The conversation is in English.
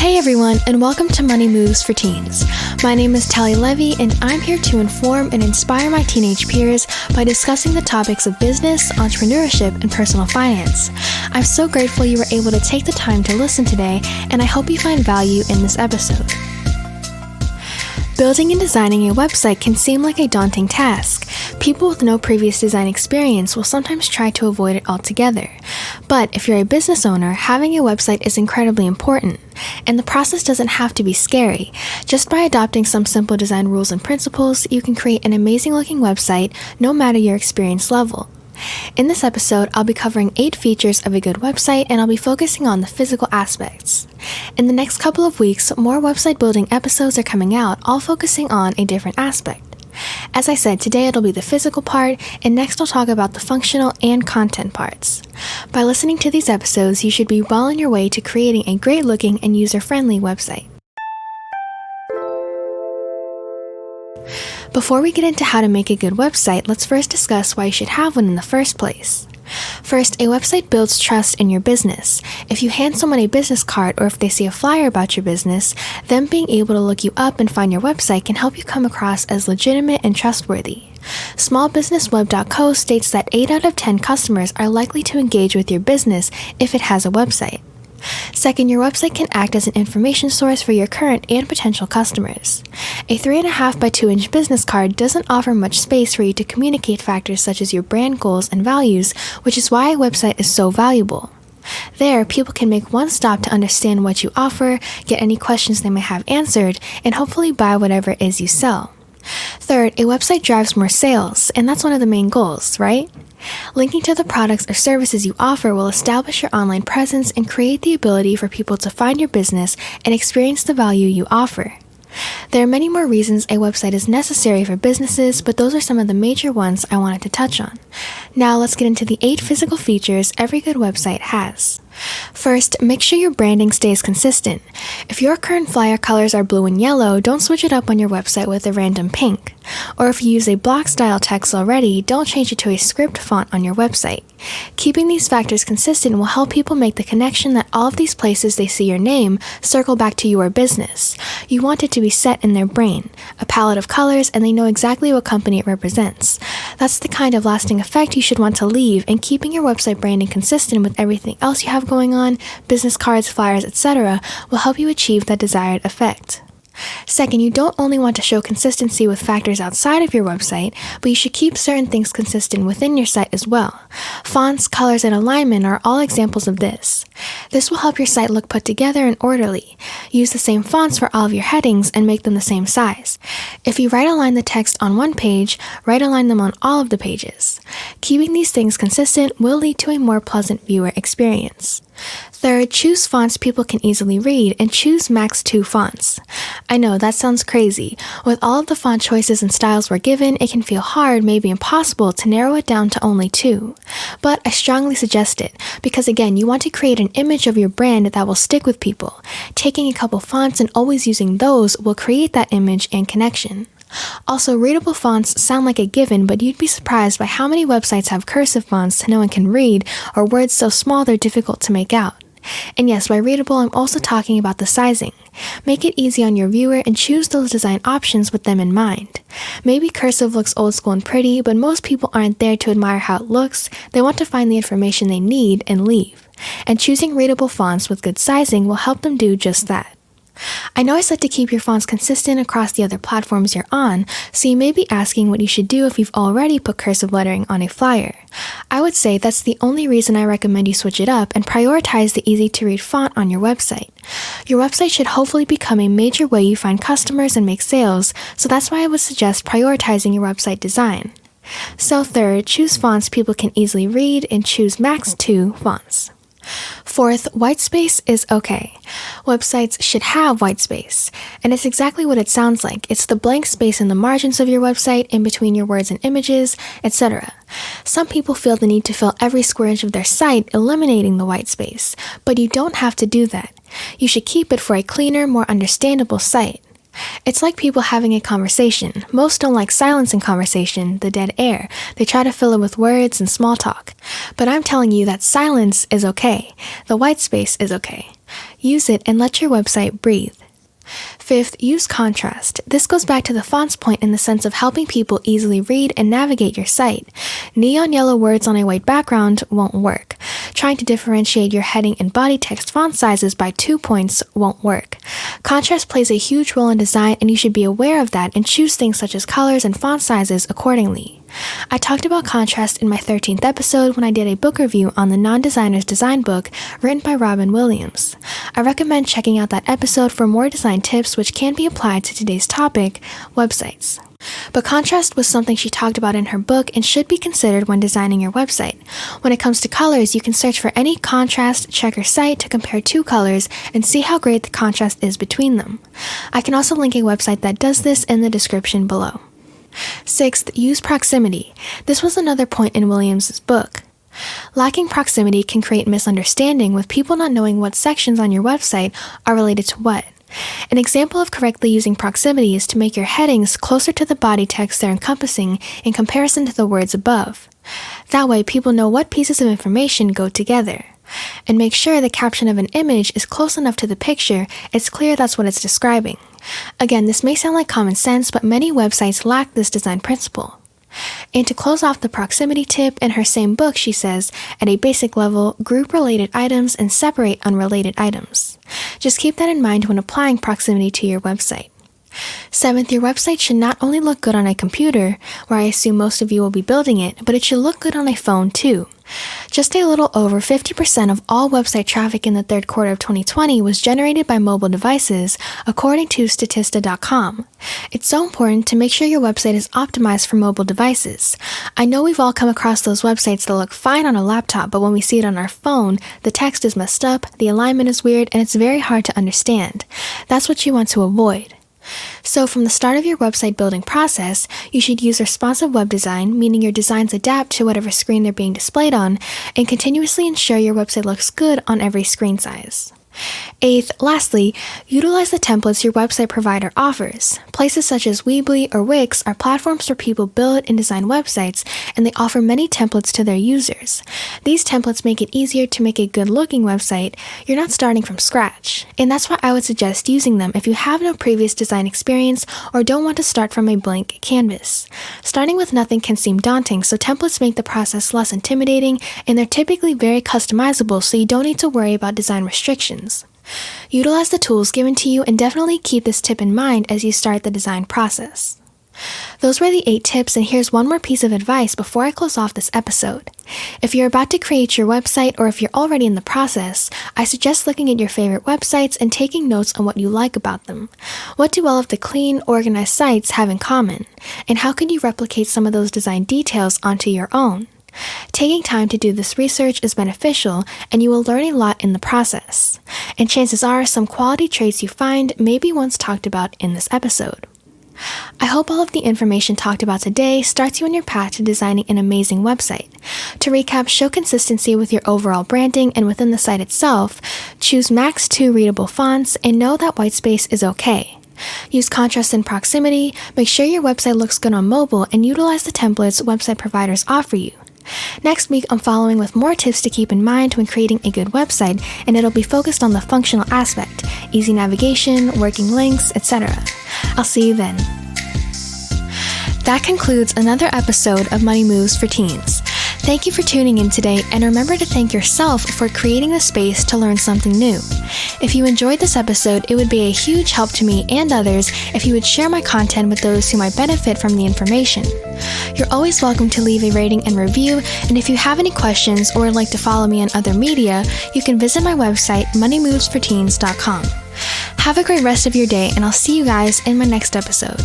Hey everyone, and welcome to Money Moves for Teens. My name is Tally Levy, and I'm here to inform and inspire my teenage peers by discussing the topics of business, entrepreneurship, and personal finance. I'm so grateful you were able to take the time to listen today, and I hope you find value in this episode. Building and designing a website can seem like a daunting task. People with no previous design experience will sometimes try to avoid it altogether. But if you're a business owner, having a website is incredibly important. And the process doesn't have to be scary. Just by adopting some simple design rules and principles, you can create an amazing looking website no matter your experience level. In this episode, I'll be covering 8 features of a good website, and I'll be focusing on the physical aspects. In the next couple of weeks, more website building episodes are coming out, all focusing on a different aspect. As I said, today it'll be the physical part, and next I'll talk about the functional and content parts. By listening to these episodes, you should be well on your way to creating a great looking and user-friendly website. Before we get into how to make a good website, let's first discuss why you should have one in the first place. First, a website builds trust in your business. If you hand someone a business card or if they see a flyer about your business, them being able to look you up and find your website can help you come across as legitimate and trustworthy. Smallbusinessweb.co states that 8 out of 10 customers are likely to engage with your business if it has a website. Second, your website can act as an information source for your current and potential customers. A 3.5 by 2 inch business card doesn't offer much space for you to communicate factors such as your brand goals and values, which is why a website is so valuable. There, people can make one stop to understand what you offer, get any questions they may have answered, and hopefully buy whatever it is you sell. Third, a website drives more sales, and that's one of the main goals, right? Linking to the products or services you offer will establish your online presence and create the ability for people to find your business and experience the value you offer. There are many more reasons a website is necessary for businesses, but those are some of the major ones I wanted to touch on. Now let's get into the 8 physical features every good website has. First, make sure your branding stays consistent. If your current flyer colors are blue and yellow, don't switch it up on your website with a random pink. Or if you use a block style text already, don't change it to a script font on your website. Keeping these factors consistent will help people make the connection that all of these places they see your name circle back to your business. You want it to be set in their brain, a palette of colors, and they know exactly what company it represents. That's the kind of lasting effect you should want to leave, and keeping your website branding consistent with everything else you have going on, business cards, flyers, etc., will help you achieve that desired effect. Second, you don't only want to show consistency with factors outside of your website, but you should keep certain things consistent within your site as well. Fonts, colors, and alignment are all examples of this. This will help your site look put together and orderly. Use the same fonts for all of your headings and make them the same size. If you right-align the text on one page, right-align them on all of the pages. Keeping these things consistent will lead to a more pleasant viewer experience. Third, choose fonts people can easily read and choose max 2 fonts. I know, that sounds crazy. With all of the font choices and styles we're given, it can feel hard, maybe impossible, to narrow it down to only 2. But I strongly suggest it, because again, you want to create an image of your brand that will stick with people. Taking a couple fonts and always using those will create that image and connection. Also, readable fonts sound like a given, but you'd be surprised by how many websites have cursive fonts no one can read, or words so small they're difficult to make out. And yes, by readable, I'm also talking about the sizing. Make it easy on your viewer and choose those design options with them in mind. Maybe cursive looks old school and pretty, but most people aren't there to admire how it looks. They want to find the information they need and leave. And choosing readable fonts with good sizing will help them do just that. I know I said to keep your fonts consistent across the other platforms you're on, so you may be asking what you should do if you've already put cursive lettering on a flyer. I would say that's the only reason I recommend you switch it up and prioritize the easy-to-read font on your website. Your website should hopefully become a major way you find customers and make sales, so that's why I would suggest prioritizing your website design. So third, choose fonts people can easily read and choose max 2 fonts. Fourth, white space is okay. Websites should have white space, and it's exactly what it sounds like. It's the blank space in the margins of your website, in between your words and images, etc. Some people feel the need to fill every square inch of their site, eliminating the white space, but you don't have to do that. You should keep it for a cleaner, more understandable site. It's like people having a conversation. Most don't like silence in conversation, the dead air. They try to fill it with words and small talk. But I'm telling you that silence is okay. The white space is okay. Use it and let your website breathe. 5th, use contrast. This goes back to the font's point in the sense of helping people easily read and navigate your site. Neon yellow words on a white background won't work. Trying to differentiate your heading and body text font sizes by 2 points won't work. Contrast plays a huge role in design, and you should be aware of that and choose things such as colors and font sizes accordingly. I talked about contrast in my 13th episode when I did a book review on the Non-Designer's Design book written by Robin Williams. I recommend checking out that episode for more design tips which can be applied to today's topic, websites. But contrast was something she talked about in her book and should be considered when designing your website. When it comes to colors, you can search for any contrast checker site to compare two colors and see how great the contrast is between them. I can also link a website that does this in the description below. 6th, use proximity. This was another point in Williams' book. Lacking proximity can create misunderstanding with people not knowing what sections on your website are related to what. An example of correctly using proximity is to make your headings closer to the body text they're encompassing in comparison to the words above. That way, people know what pieces of information go together. And make sure the caption of an image is close enough to the picture it's clear that's what it's describing. Again, this may sound like common sense, but many websites lack this design principle. And to close off the proximity tip, in her same book, she says, at a basic level, group related items and separate unrelated items. Just keep that in mind when applying proximity to your website. 7th, your website should not only look good on a computer, where I assume most of you will be building it, but it should look good on a phone too. Just a little over 50% of all website traffic in the third quarter of 2020 was generated by mobile devices, according to Statista.com. It's so important to make sure your website is optimized for mobile devices. I know we've all come across those websites that look fine on a laptop, but when we see it on our phone, the text is messed up, the alignment is weird, and it's very hard to understand. That's what you want to avoid. So from the start of your website building process, you should use responsive web design, meaning your designs adapt to whatever screen they're being displayed on, and continuously ensure your website looks good on every screen size. 8th, lastly, utilize the templates your website provider offers. Places such as Weebly or Wix are platforms where people build and design websites, and they offer many templates to their users. These templates make it easier to make a good-looking website. You're not starting from scratch, and that's why I would suggest using them if you have no previous design experience or don't want to start from a blank canvas. Starting with nothing can seem daunting, so templates make the process less intimidating, and they're typically very customizable, so you don't need to worry about design restrictions. Utilize the tools given to you and definitely keep this tip in mind as you start the design process. Those were the 8 tips, and here's one more piece of advice before I close off this episode. If you're about to create your website or if you're already in the process, I suggest looking at your favorite websites and taking notes on what you like about them. What do all of the clean, organized sites have in common? And how can you replicate some of those design details onto your own? Taking time to do this research is beneficial, and you will learn a lot in the process. And chances are some quality traits you find may be ones talked about in this episode. I hope all of the information talked about today starts you on your path to designing an amazing website. To recap, show consistency with your overall branding and within the site itself, choose max 2 readable fonts, and know that whitespace is okay. Use contrast and proximity, make sure your website looks good on mobile, and utilize the templates website providers offer you. Next week, I'm following with more tips to keep in mind when creating a good website, and it'll be focused on the functional aspect, easy navigation, working links, etc. I'll see you then. That concludes another episode of Money Moves for Teens. Thank you for tuning in today, and remember to thank yourself for creating the space to learn something new. If you enjoyed this episode, it would be a huge help to me and others if you would share my content with those who might benefit from the information. You're always welcome to leave a rating and review, and if you have any questions or would like to follow me on other media, you can visit my website, moneymovesforteens.com. Have a great rest of your day, and I'll see you guys in my next episode.